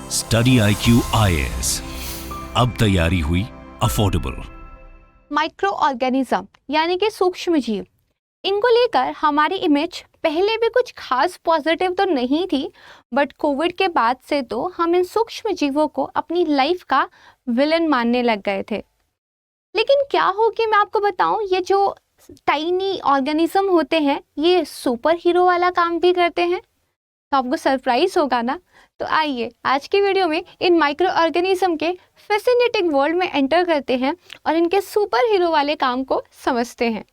Study IQ IAS, अब तैयारी हुई अफोर्डेबल। माइक्रो ऑर्गेनिज्म यानी कि सूक्ष्म जीव, इनको लेकर हमारी इमेज पहले भी कुछ खास पॉजिटिव तो नहीं थी, बट कोविड के बाद से तो हम इन सूक्ष्म जीवों को अपनी लाइफ का विलन मानने लग गए थे। लेकिन क्या हो कि मैं आपको बताऊं, ये जो टाइनी ऑर्गेनिज्म होते हैं ये सुपर हीरो वाला काम भी करते हैं। तो आपको सरप्राइज होगा ना। तो आइए आज की वीडियो में इन माइक्रो ऑर्गेनिज्म के फैसिनेटिंग वर्ल्ड में एंटर करते हैं और इनके सुपर हीरो वाले काम को समझते हैं।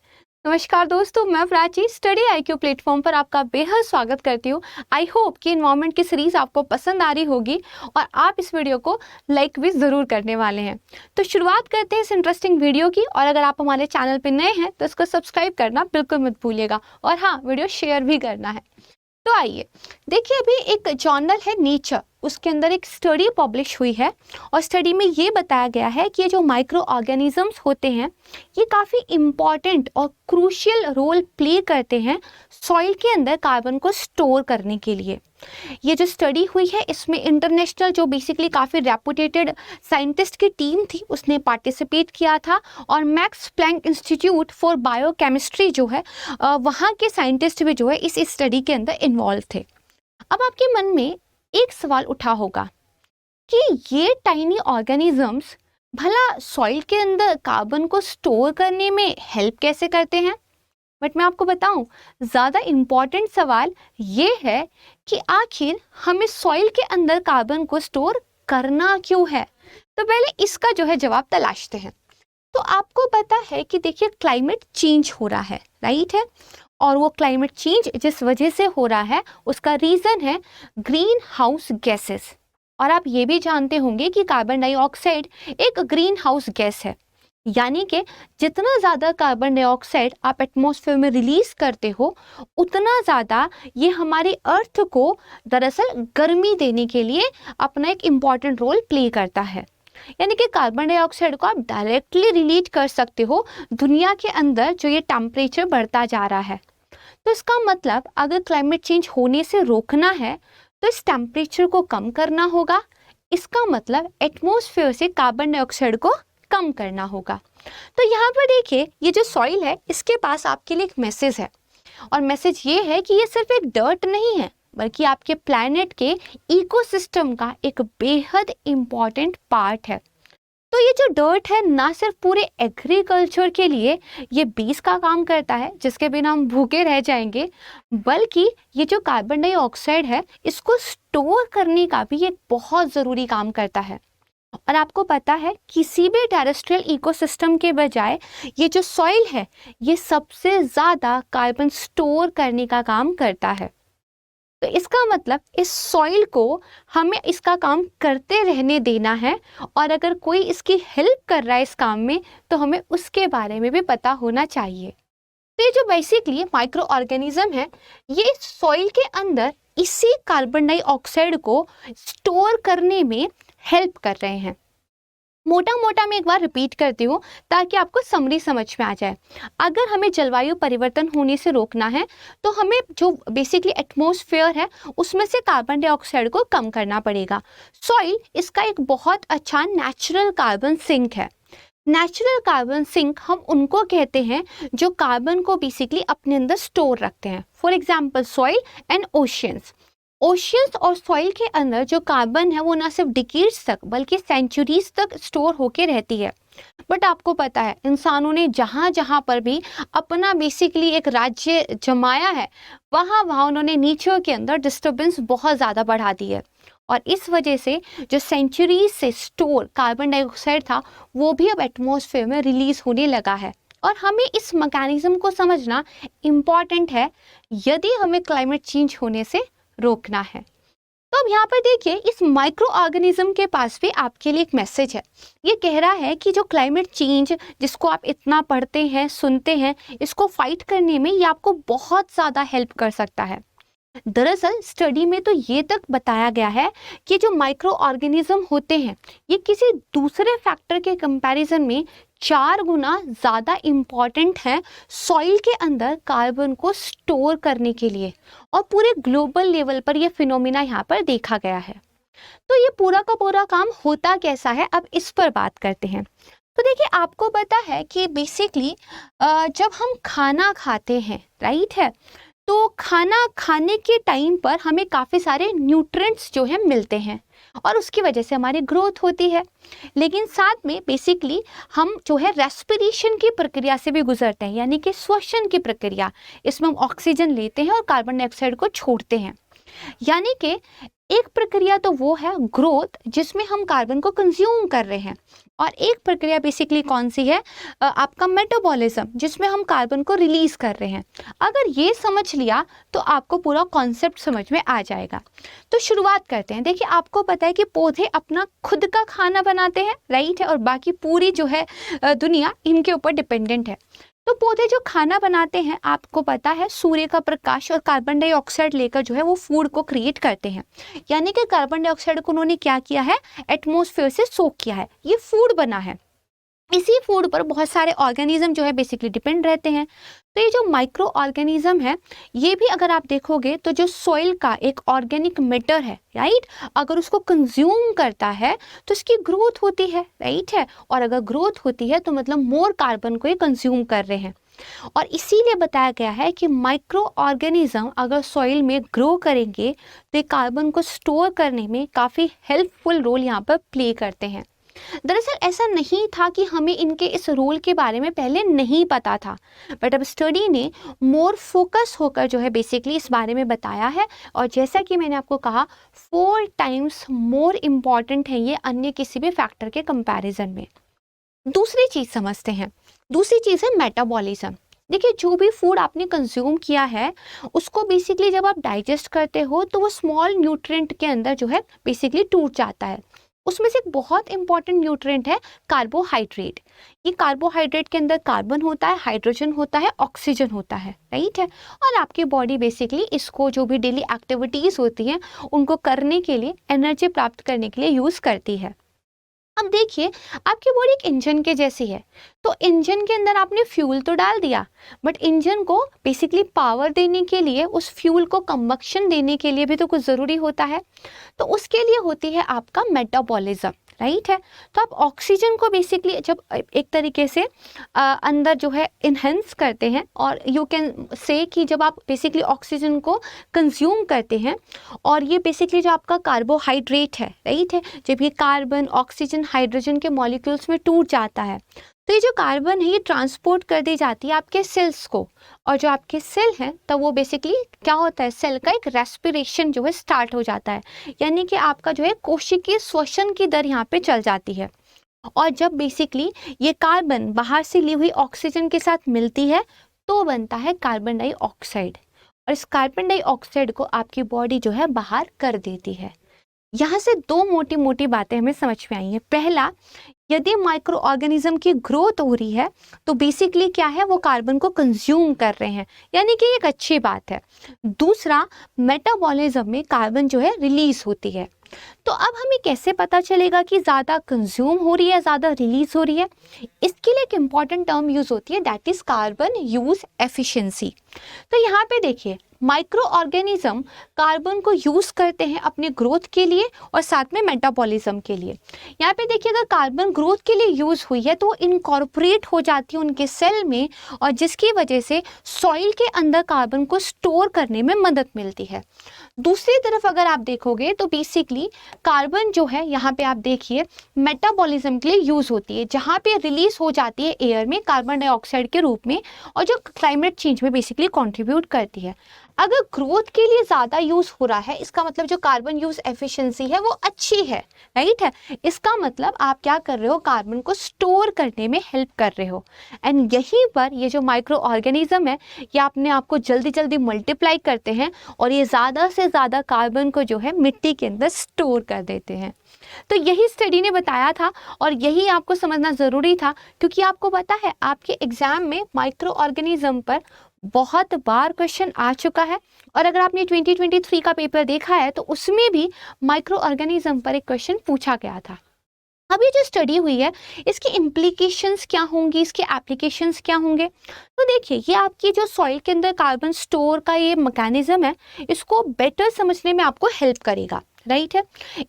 नमस्कार दोस्तों, मैं प्राची स्टडी IQ प्लेटफॉर्म पर आपका बेहद स्वागत करती हूँ। आई होप कि इन्वायरमेंट की सीरीज आपको पसंद आ रही होगी और आप इस वीडियो को लाइक भी ज़रूर करने वाले हैं। तो शुरुआत करते हैं इस इंटरेस्टिंग वीडियो की, और अगर आप हमारे चैनल पर नए हैं तो इसको सब्सक्राइब करना बिल्कुल मत भूलिएगा, और हाँ, वीडियो शेयर भी करना है। तो आइए देखिए, अभी एक जर्नल है नेचर, उसके अंदर एक स्टडी पब्लिश हुई है और स्टडी में ये बताया गया है कि ये जो माइक्रो ऑर्गेनिजम्स होते हैं ये काफ़ी इम्पॉर्टेंट और क्रूशियल रोल प्ले करते हैं सॉइल के अंदर कार्बन को स्टोर करने के लिए। ये जो स्टडी हुई है इसमें इंटरनेशनल जो बेसिकली काफ़ी रेपुटेटेड साइंटिस्ट की टीम थी उसने पार्टिसिपेट किया था, और Max Planck Institute for biochemistry जो है वहाँ के साइंटिस्ट भी जो है इस स्टडी के अंदर इन्वॉल्व थे। अब आपके मन में एक सवाल उठा होगा कि ये टाइनी ऑर्गेनिजम्स भला सॉइल के अंदर कार्बन को स्टोर करने में हेल्प कैसे करते हैं। बट मैं आपको बताऊं, ज़्यादा इम्पॉर्टेंट सवाल ये है कि आखिर हमें सॉइल के अंदर कार्बन को स्टोर करना क्यों है। तो पहले इसका जो है जवाब तलाशते हैं। तो आपको पता है कि देखिए क्लाइमेट चेंज हो रहा है, राइट है, और वो क्लाइमेट चेंज जिस वजह से हो रहा है उसका रीज़न है ग्रीन हाउस गैसेस। और आप ये भी जानते होंगे कि कार्बन डाइऑक्साइड एक ग्रीन हाउस गैस है, यानी कि जितना ज़्यादा कार्बन डाइऑक्साइड आप एटमॉस्फेयर में रिलीज करते हो उतना ज़्यादा ये हमारी अर्थ को दरअसल गर्मी देने के लिए अपना एक इम्पॉर्टेंट रोल प्ले करता है। यानी कि कार्बन डाइऑक्साइड को आप डायरेक्टली रिलीज कर सकते हो दुनिया के अंदर जो ये टेम्परेचर बढ़ता जा रहा है। तो इसका मतलब अगर क्लाइमेट चेंज होने से रोकना है तो इस टेम्परेचर को कम करना होगा। इसका मतलब एटमॉस्फेयर से कार्बन डाइऑक्साइड को कम करना होगा। तो यहाँ पर देखिए, ये जो सॉइल है इसके पास आपके लिए एक मैसेज है, और मैसेज ये है कि ये सिर्फ एक डर्ट नहीं है बल्कि आपके प्लैनेट के इकोसिस्टम का एक बेहद इम्पॉर्टेंट पार्ट है। तो ये जो डर्ट है ना सिर्फ पूरे एग्रीकल्चर के लिए ये बेस का काम करता है जिसके बिना हम भूखे रह जाएंगे, बल्कि ये जो कार्बन डाइऑक्साइड है इसको स्टोर करने का भी एक बहुत ज़रूरी काम करता है। और आपको पता है किसी भी टेरेस्ट्रियल इकोसिस्टम के बजाय ये जो सॉइल है ये सबसे ज़्यादा कार्बन स्टोर करने का काम करता है। तो इसका मतलब इस सॉइल को हमें इसका काम करते रहने देना है, और अगर कोई इसकी हेल्प कर रहा है इस काम में तो हमें उसके बारे में भी पता होना चाहिए। तो ये जो बेसिकली माइक्रो ऑर्गेनिज्म है ये सॉइल के अंदर इसी कार्बन डाइऑक्साइड को स्टोर करने में हेल्प कर रहे हैं। मोटा मोटा मैं एक बार रिपीट करती हूँ ताकि आपको समरी समझ में आ जाए। अगर हमें जलवायु परिवर्तन होने से रोकना है तो हमें जो बेसिकली एटमॉस्फेयर है उसमें से कार्बन डाइऑक्साइड को कम करना पड़ेगा। सॉइल इसका एक बहुत अच्छा नेचुरल कार्बन सिंक है। नेचुरल कार्बन सिंक हम उनको कहते हैं जो कार्बन को बेसिकली अपने अंदर स्टोर रखते हैं। For example soil and oceans. Oceans और सॉइल के अंदर जो कार्बन है वो ना सिर्फ डिकेड्स तक बल्कि सेंचुरीज तक स्टोर होके रहती है। बट आपको पता है इंसानों ने जहाँ जहाँ पर भी अपना बेसिकली एक राज्य जमाया है वहाँ वहाँ उन्होंने नेचर के अंदर डिस्टर्बेंस बहुत ज़्यादा बढ़ा दी है, और इस वजह से जो सेंचुरीज से स्टोर कार्बन डाइऑक्साइड था वो भी अब एटमॉस्फेयर में रिलीज होने लगा है। और हमें इस मैकेनिज्म को समझना इम्पॉर्टेंट है यदि हमें क्लाइमेट चेंज होने से रोकना है। तो अब यहाँ पर देखिए, इस माइक्रो ऑर्गेनिज्म के पास भी आपके लिए एक मैसेज है। ये कह रहा है कि जो क्लाइमेट चेंज जिसको आप इतना पढ़ते हैं सुनते हैं, इसको फाइट करने में ये आपको बहुत ज़्यादा हेल्प कर सकता है। दरअसल स्टडी में तो ये तक बताया गया है कि जो माइक्रो ऑर्गेनिज्म होते हैं ये किसी दूसरे फैक्टर के कंपैरिजन में 4 गुना ज़्यादा इम्पॉर्टेंट है सॉइल के अंदर कार्बन को स्टोर करने के लिए, और पूरे ग्लोबल लेवल पर यह फिनोमिना यहाँ पर देखा गया है। तो ये पूरा का पूरा काम होता कैसा है, अब इस पर बात करते हैं। तो देखिए, आपको पता है कि बेसिकली जब हम खाना खाते हैं, राइट है, तो खाना खाने के टाइम पर हमें काफ़ी सारे न्यूट्रिएंट्स जो है मिलते हैं और उसकी वजह से हमारी ग्रोथ होती है। लेकिन साथ में बेसिकली हम जो है रेस्पिरेशन की प्रक्रिया से भी गुजरते हैं, यानी कि श्वसन की प्रक्रिया। इसमें हम ऑक्सीजन लेते हैं और कार्बन डाइऑक्साइड को छोड़ते हैं। यानी कि एक प्रक्रिया तो वो है ग्रोथ, जिसमें हम कार्बन को कंज्यूम कर रहे हैं, और एक प्रक्रिया बेसिकली कौन सी है, आपका मेटाबॉलिज्म, जिसमें हम कार्बन को रिलीज कर रहे हैं। अगर ये समझ लिया तो आपको पूरा कॉन्सेप्ट समझ में आ जाएगा। तो शुरुआत करते हैं। देखिए, आपको पता है कि पौधे अपना खुद का खाना बनाते हैं, राइट है, और बाकी पूरी जो है दुनिया इनके ऊपर डिपेंडेंट है। तो पौधे जो खाना बनाते हैं, आपको पता है सूर्य का प्रकाश और कार्बन डाइऑक्साइड लेकर जो है वो फूड को क्रिएट करते हैं। यानी कि कार्बन डाइऑक्साइड को उन्होंने क्या किया है, एटमॉस्फेयर से सोक किया है, ये फूड बना है। इसी फूड पर बहुत सारे ऑर्गेनिज्म जो है बेसिकली डिपेंड रहते हैं। तो ये जो माइक्रो ऑर्गेनिज्म है, ये भी अगर आप देखोगे तो जो सॉइल का एक ऑर्गेनिक मैटर है, राइट, अगर उसको कंज्यूम करता है तो इसकी ग्रोथ होती है, राइट है, और अगर ग्रोथ होती है तो मतलब मोर कार्बन को ये कंज्यूम कर रहे हैं। और इसीलिए बताया गया है कि माइक्रो ऑर्गेनिज्म अगर सॉइल में ग्रो करेंगे तो ये कार्बन को स्टोर करने में काफ़ी हेल्पफुल रोल यहाँ पर प्ले करते हैं। दरअसल ऐसा नहीं था कि हमें इनके इस रोल के बारे में पहले नहीं पता था, बट अब स्टडी ने मोर फोकस होकर जो है बेसिकली इस बारे में बताया है। और जैसा कि मैंने आपको कहा, 4 टाइम्स मोर इम्पॉर्टेंट है ये अन्य किसी भी फैक्टर के कंपैरिजन में। दूसरी चीज़ समझते हैं। दूसरी चीज़ है मेटाबॉलिज्म। देखिए, जो भी फूड आपने कंज्यूम किया है उसको बेसिकली जब आप डाइजेस्ट करते हो तो वो स्मॉल न्यूट्रिएंट के अंदर जो है बेसिकली टूट जाता है। उसमें से एक बहुत इंपॉर्टेंट न्यूट्रिएंट है कार्बोहाइड्रेट। ये कार्बोहाइड्रेट के अंदर कार्बन होता है, हाइड्रोजन होता है, ऑक्सीजन होता है, राइट है, और आपकी बॉडी बेसिकली इसको जो भी डेली एक्टिविटीज़ होती हैं उनको करने के लिए, एनर्जी प्राप्त करने के लिए यूज़ करती है। अब देखिए, आपकी बॉडी एक इंजन के जैसी है, तो इंजन के अंदर आपने फ्यूल तो डाल दिया, बट इंजन को बेसिकली पावर देने के लिए, उस फ्यूल को कंबक्शन देने के लिए भी तो कुछ ज़रूरी होता है। तो उसके लिए होती है आपका मेटाबॉलिज्म, राइट है। तो आप ऑक्सीजन को बेसिकली जब एक तरीके से अंदर जो है इन्हेंस करते हैं, और यू कैन से कि जब आप बेसिकली ऑक्सीजन को कंज्यूम करते हैं, और ये बेसिकली जो आपका कार्बोहाइड्रेट है, राइट है, जब ये कार्बन, ऑक्सीजन, हाइड्रोजन के मॉलिक्यूल्स में टूट जाता है तो ये जो कार्बन है ये ट्रांसपोर्ट कर दी जाती है आपके सेल्स को, और जो आपके सेल हैं तब वो बेसिकली क्या होता है, सेल का एक रेस्पिरेशन जो है स्टार्ट हो जाता है। यानी कि आपका जो है कोशिकीय श्वसन की दर यहाँ पे चल जाती है। और जब बेसिकली ये कार्बन बाहर से ली हुई ऑक्सीजन के साथ मिलती है तो बनता है कार्बन डाइऑक्साइड, और इस कार्बन डाइऑक्साइड को आपकी बॉडी जो है बाहर कर देती है। यहाँ से 2 मोटी मोटी बातें हमें समझ में आई हैं। पहला, यदि माइक्रो ऑर्गेनिज्म की ग्रोथ हो रही है तो बेसिकली क्या है, वो कार्बन को कंज्यूम कर रहे हैं, यानी कि एक अच्छी बात है। दूसरा, मेटाबॉलिज्म में कार्बन जो है रिलीज होती है। तो अब हमें कैसे पता चलेगा कि ज़्यादा कंज्यूम हो रही है, ज़्यादा रिलीज हो रही है? इसके लिए एक इम्पॉर्टेंट टर्म यूज़ होती है, that is carbon use efficiency. तो यहाँ पे देखिए, माइक्रो ऑर्गेनिज्म कार्बन को यूज़ करते हैं अपने ग्रोथ के लिए और साथ में मेटाबॉलिज्म के लिए। यहाँ पे देखिए, अगर कार्बन ग्रोथ के लिए यूज़ हुई है तो वो इनकॉर्पोरेट हो जाती है उनके सेल में, और जिसकी वजह से सॉइल के अंदर कार्बन को स्टोर करने में मदद मिलती है। दूसरी तरफ अगर आप देखोगे तो बेसिकली कार्बन जो है यहाँ पे आप देखिए मेटाबॉलिज्म के लिए यूज़ होती है, जहाँ पे रिलीज हो जाती है एयर में कार्बन डाइऑक्साइड के रूप में, और जो क्लाइमेट चेंज में बेसिकली कंट्रीब्यूट करती है। अगर ग्रोथ के लिए ज़्यादा यूज़ हो रहा है, इसका मतलब जो कार्बन यूज़ एफिशिएंसी है वो अच्छी है, राइट है। इसका मतलब आप क्या कर रहे हो, कार्बन को स्टोर करने में हेल्प कर रहे हो। एंड यहीं पर ये जो माइक्रो ऑर्गेनिज्म है ये अपने आप को जल्दी जल्दी मल्टीप्लाई करते हैं, और ये ज़्यादा से ज़्यादा कार्बन को जो है मिट्टी के अंदर स्टोर कर देते हैं। तो यही स्टडी ने बताया था, और यही आपको समझना ज़रूरी था, क्योंकि आपको पता है आपके एग्ज़ाम में माइक्रो ऑर्गेनिज्म पर बहुत बार क्वेश्चन आ चुका है। और अगर आपने 2023 का पेपर देखा है तो उसमें भी माइक्रो ऑर्गेनिज्म पर एक क्वेश्चन पूछा गया था। अब ये जो स्टडी हुई है इसकी इम्प्लीकेशंस क्या होंगी, इसके एप्लीकेशंस क्या होंगे? तो देखिए, ये आपकी जो सॉइल के अंदर कार्बन स्टोर का ये मैकेनिज्म है, इसको बेटर समझने में आपको हेल्प करेगा, राइट है।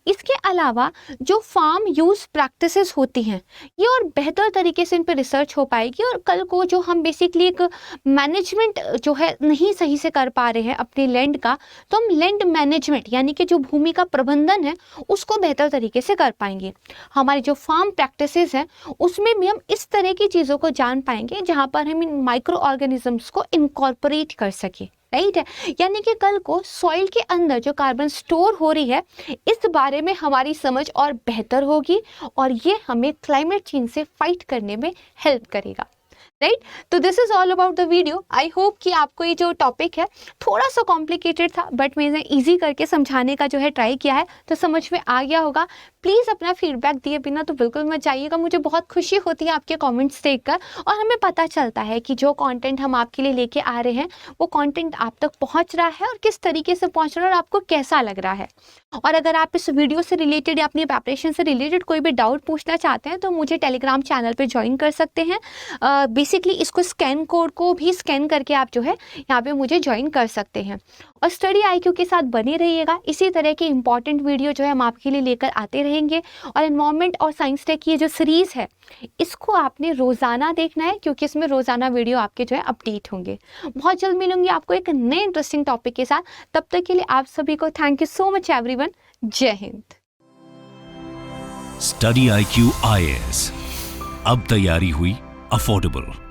इसके अलावा जो फार्म यूज़ प्रैक्टिसेस होती हैं ये और बेहतर तरीके से इन पर रिसर्च हो पाएगी, और कल को जो हम बेसिकली एक मैनेजमेंट जो है नहीं सही से कर पा रहे हैं अपने लैंड का, तो हम लैंड मैनेजमेंट यानी कि जो भूमि का प्रबंधन है उसको बेहतर तरीके से कर पाएंगे। हमारी जो फार्म प्रैक्टिसेस हैं उसमें भी हम इस तरह की चीज़ों को जान पाएंगे जहाँ पर हम इन माइक्रो ऑर्गेनिजम्स को इनकॉर्पोरेट कर सके, राइट है। यानी कि कल को सॉइल के अंदर जो कार्बन स्टोर हो रही है इस बारे में हमारी समझ और बेहतर होगी, और ये हमें क्लाइमेट चेंज से फाइट करने में हेल्प करेगा, राइट। तो this is all about the video. I hope कि आपको ये जो टॉपिक है थोड़ा सा कॉम्प्लिकेटेड था, बट मैंने इजी करके समझाने का जो है ट्राई किया है, तो समझ में आ गया होगा। प्लीज़ अपना फीडबैक दिए बिना तो बिल्कुल मत जाइएगा, मुझे बहुत खुशी होती है आपके कमेंट्स देखकर, और हमें पता चलता है कि जो कंटेंट हम आपके लिए लेके आ रहे हैं वो कंटेंट आप तक पहुंच रहा है और किस तरीके से पहुंच रहा है और आपको कैसा लग रहा है। और अगर आप इस वीडियो से रिलेटेड या अपनी प्रिपरेशन से रिलेटेड कोई भी डाउट पूछना चाहते हैं तो मुझे टेलीग्राम चैनल पे ज्वाइन कर सकते हैं। बेसिकली इसको स्कैन कोड को भी स्कैन करके आप जो है यहाँ पे मुझे ज्वाइन कर सकते हैं। और स्टडी IQ के साथ बने रहिएगा, इसी तरह के इंपॉर्टेंट वीडियो जो है हम आपके लिए लेकर आते रहेंगे। और एनवायरनमेंट और साइंस टेक की ये जो सीरीज़ है इसको आपने रोज़ाना देखना है, क्योंकि इसमें रोज़ाना वीडियो आपके जो है अपडेट होंगे। बहुत जल्द मिलूंगी आपको एक नए इंटरेस्टिंग टॉपिक के साथ। तब तक के लिए आप सभी को thank you so much everyone. जय हिंद। स्टडी IQ IAS, अब तैयारी हुई अफोर्डेबल।